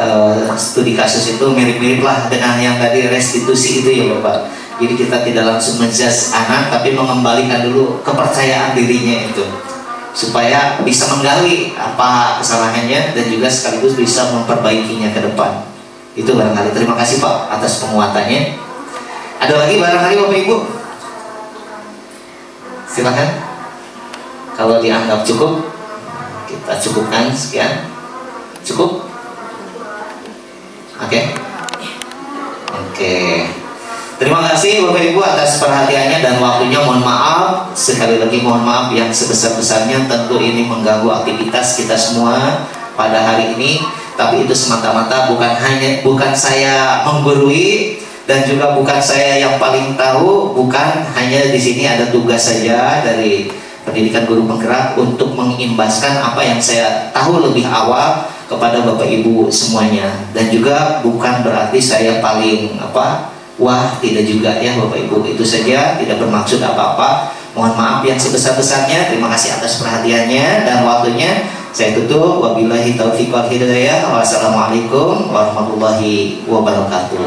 studi kasus itu mirip-mirip lah dengan yang tadi restitusi itu ya Bapak. Jadi kita tidak langsung menjudge anak, tapi mengembalikan dulu kepercayaan dirinya itu, supaya bisa menggali apa kesalahannya dan juga sekaligus bisa memperbaikinya ke depan. Itu barangkali. Terima kasih Pak atas penguatannya. Ada lagi barangkali Bapak Ibu? Silakan. Kalau dianggap cukup, kita cukupkan sekian. Cukup? Oke. Terima kasih Bapak Ibu atas perhatiannya dan waktunya. Mohon maaf, sekali lagi mohon maaf yang sebesar-besarnya. Tentu ini mengganggu aktivitas kita semua pada hari ini, tapi itu semata-mata bukan saya menggurui dan juga bukan saya yang paling tahu, bukan, hanya di sini ada tugas saja dari pendidikan guru penggerak untuk mengimbaskan apa yang saya tahu lebih awal kepada Bapak Ibu semuanya, dan juga bukan berarti saya paling wah, tidak juga ya Bapak Ibu. Itu saja, tidak bermaksud apa-apa. Mohon maaf yang sebesar-besarnya. Terima kasih atas perhatiannya dan waktunya. Saya tutup. Wabillahi taufiq wal hidayah. Wassalamualaikum warahmatullahi wabarakatuh.